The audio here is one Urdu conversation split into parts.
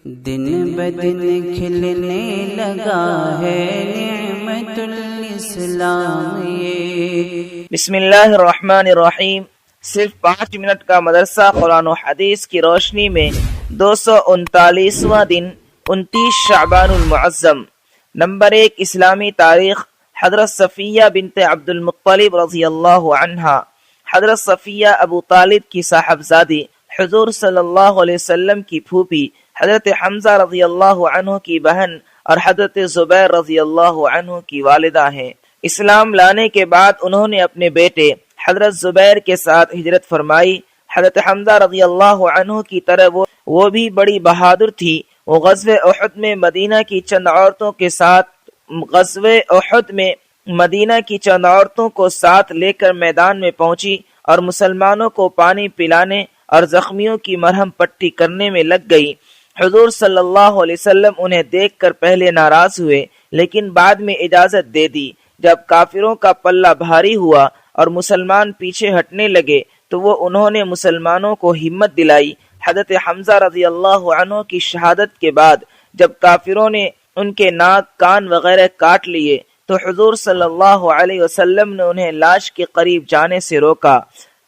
دن بدن کھلنے لگا ہے نعمت الاسلام یہ۔ بسم اللہ الرحمن الرحیم۔ صرف 5 منٹ کا مدرسہ قرآن و حدیث کی روشنی میں 239واں دن 29 شعبان المعظم۔ نمبر 1 اسلامی تاریخ۔ حضرت صفیہ بنت عبد المطلب رضی اللہ عنہا، حضرت صفیہ ابو طالب کی صاحبزادی، حضور صلی اللہ علیہ وسلم کی پھوپھی، حضرت حمزہ رضی اللہ عنہ کی بہن اور حضرت زبیر رضی اللہ عنہ کی والدہ ہیں۔ اسلام لانے کے بعد انہوں نے اپنے بیٹے حضرت زبیر کے ساتھ ہجرت فرمائی۔ حضرت حمزہ رضی اللہ عنہ کی طرح وہ بھی بڑی بہادر تھی۔ وہ غزوہ احد میں مدینہ کی چند عورتوں کو ساتھ لے کر میدان میں پہنچی اور مسلمانوں کو پانی پلانے اور زخمیوں کی مرہم پٹی کرنے میں لگ گئی۔ حضور صلی اللہ علیہ وسلم انہیں دیکھ کر پہلے ناراض ہوئے، لیکن بعد میں اجازت دے دی۔ جب کافروں کا پلہ بھاری ہوا اور مسلمان پیچھے ہٹنے لگے تو انہوں نے مسلمانوں کو ہمت دلائی۔ حضرت حمزہ رضی اللہ عنہ کی شہادت کے بعد جب کافروں نے ان کے ناک، کان وغیرہ کاٹ لیے تو حضور صلی اللہ علیہ وسلم نے انہیں لاش کے قریب جانے سے روکا۔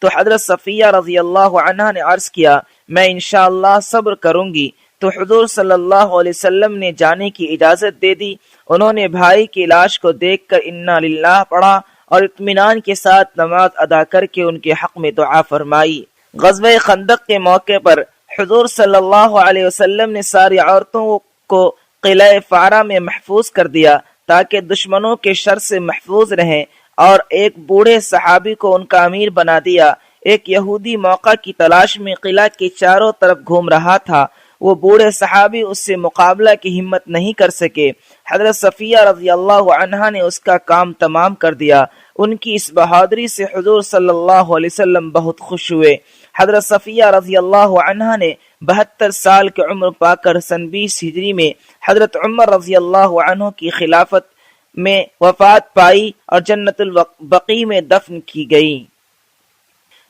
تو حضرت صفیہ رضی اللہ عنہا نے عرض کیا، میں انشاءاللہ صبر کروں گی۔ تو حضور صلی اللہ علیہ وسلم نے جانے کی اجازت دے دی۔ انہوں نے بھائی کی لاش کو دیکھ کر انا للہ پڑھا اور اطمینان کے ساتھ نماز ادا کر کے ان کے حق میں دعا فرمائی۔ غزوہ خندق کے موقع پر حضور صلی اللہ علیہ وسلم نے ساری عورتوں کو قلعہ فارا میں محفوظ کر دیا تاکہ دشمنوں کے شر سے محفوظ رہیں، اور ایک بوڑھے صحابی کو ان کا امیر بنا دیا۔ ایک یہودی موقع کی تلاش میں قلعہ کے چاروں طرف گھوم رہا تھا۔ وہ بوڑھے صحابی اس سے مقابلہ کی ہمت نہیں کر سکے۔ حضرت صفیہ رضی اللہ عنہا نے اس کا کام تمام کر دیا۔ ان کی اس بہادری سے حضور صلی اللہ علیہ وسلم بہت خوش ہوئے۔ حضرت صفیہ رضی اللہ عنہا نے 72 سال کی عمر پا کر سن 20 ہجری میں حضرت عمر رضی اللہ عنہ کی خلافت میں وفات پائی اور جنت البقیع میں دفن کی گئی۔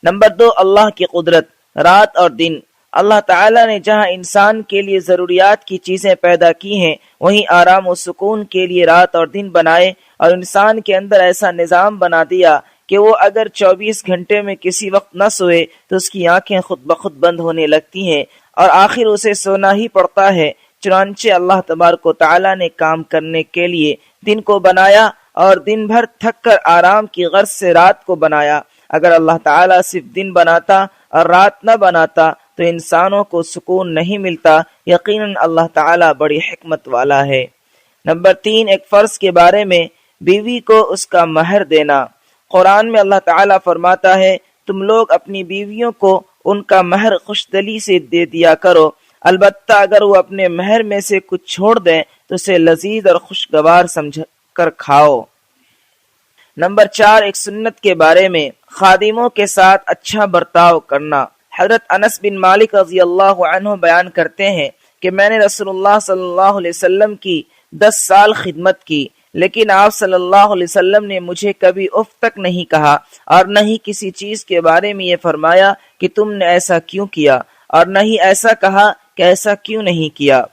نمبر 2 اللہ کی قدرت۔ رات اور دن۔ اللہ تعالیٰ نے جہاں انسان کے لیے ضروریات کی چیزیں پیدا کی ہیں، وہیں آرام و سکون کے لیے رات اور دن بنائے، اور انسان کے اندر ایسا نظام بنا دیا کہ وہ اگر 24 گھنٹے میں کسی وقت نہ سوئے تو اس کی آنکھیں خود بخود بند ہونے لگتی ہیں اور آخر اسے سونا ہی پڑتا ہے۔ چنانچہ اللہ تبارک و تعالیٰ نے کام کرنے کے لیے دن کو بنایا اور دن بھر تھک کر آرام کی غرض سے رات کو بنایا۔ اگر اللہ تعالیٰ صرف دن بناتا اور رات نہ بناتا تو انسانوں کو سکون نہیں ملتا۔ یقیناً اللہ تعالیٰ بڑی حکمت والا ہے۔ نمبر 3 ایک فرض کے بارے میں بیوی کو اس کا مہر دینا۔ قرآن میں اللہ تعالیٰ فرماتا ہے، تم لوگ اپنی بیویوں کو ان کا مہر خوش دلی سے دے دیا کرو، البتہ اگر وہ اپنے مہر میں سے کچھ چھوڑ دیں تو اسے لذیذ اور خوشگوار سمجھ کر کھاؤ۔ نمبر 4 ایک سنت کے بارے میں خادموں کے ساتھ اچھا برتاؤ کرنا۔ حضرت انس بن مالک رضی اللہ عنہ بیان کرتے ہیں کہ میں نے رسول اللہ صلی اللہ علیہ وسلم کی 10 سال خدمت کی، لیکن آپ صلی اللہ علیہ وسلم نے مجھے کبھی اف تک نہیں کہا، اور نہ ہی کسی چیز کے بارے میں یہ فرمایا کہ تم نے ایسا کیوں کیا، اور نہ ہی ایسا کہا کہ ایسا کیوں نہیں کیا۔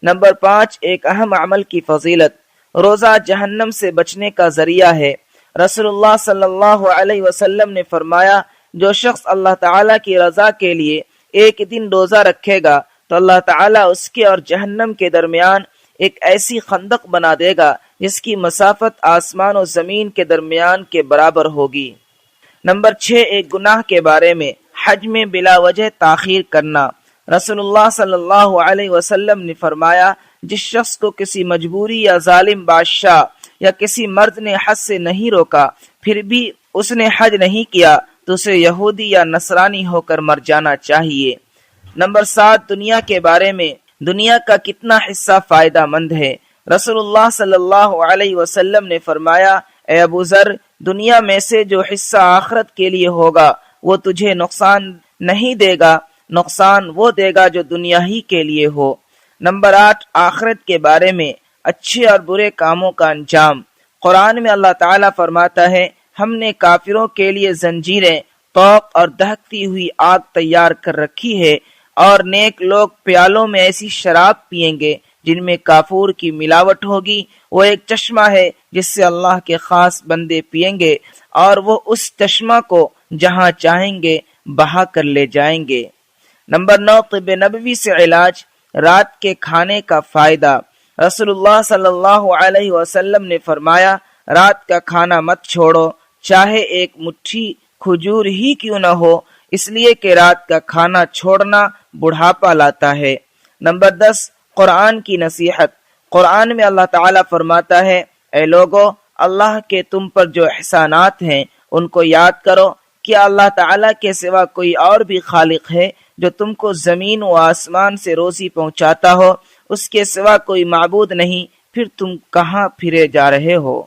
نمبر 5 ایک اہم عمل کی فضیلت۔ روزہ جہنم سے بچنے کا ذریعہ ہے۔ رسول اللہ صلی اللہ علیہ وسلم نے فرمایا، جو شخص اللہ تعالیٰ کی رضا کے لیے ایک دن روزہ رکھے گا تو اللہ تعالیٰ اس کے اور جہنم کے درمیان ایک ایسی خندق بنا دے گا جس کی مسافت آسمان و زمین کے درمیان کے برابر ہوگی۔ نمبر 6 ایک گناہ کے بارے میں حج میں بلا وجہ تاخیر کرنا۔ رسول اللہ صلی اللہ علیہ وسلم نے فرمایا، جس شخص کو کسی مجبوری یا ظالم بادشاہ یا کسی مرد نے حج سے نہیں روکا پھر بھی اس نے حج نہیں کیا تو اسے یہودی یا نصرانی ہو کر مر جانا چاہیے۔ نمبر 7 دنیا کے بارے میں دنیا کا کتنا حصہ فائدہ مند ہے۔ رسول اللہ صلی اللہ علیہ وسلم نے فرمایا، اے ابو ذر، دنیا میں سے جو حصہ آخرت کے لیے ہوگا وہ تجھے نقصان نہیں دے گا، نقصان وہ دے گا جو دنیا ہی کے لیے ہو۔ نمبر 8 آخرت کے بارے میں اچھے اور برے کاموں کا انجام۔ قرآن میں اللہ تعالیٰ فرماتا ہے، ہم نے کافروں کے لیے زنجیریں، طوق اور دہکتی ہوئی آگ تیار کر رکھی ہے، اور نیک لوگ پیالوں میں ایسی شراب پیئیں گے جن میں کافور کی ملاوٹ ہوگی۔ وہ ایک چشمہ ہے جس سے اللہ کے خاص بندے پیئیں گے اور وہ اس چشمہ کو جہاں چاہیں گے بہا کر لے جائیں گے۔ نمبر 9، طب نبوی سے علاج، رات کے کھانے کا فائدہ۔ رسول اللہ صلی اللہ علیہ وسلم نے فرمایا، رات کا کھانا مت چھوڑو، چاہے ایک مٹھی کھجور ہی کیوں نہ ہو، اس لیے کہ رات کا کھانا چھوڑنا بڑھاپا لاتا ہے۔ نمبر 10، قرآن کی نصیحت۔ قرآن میں اللہ تعالیٰ فرماتا ہے، اے لوگو، اللہ کے تم پر جو احسانات ہیں ان کو یاد کرو۔ کیا اللہ تعالیٰ کے سوا کوئی اور بھی خالق ہے جو تم کو زمین و آسمان سے روزی پہنچاتا ہو؟ اس کے سوا کوئی معبود نہیں، پھر تم کہاں پھرے جا رہے ہو؟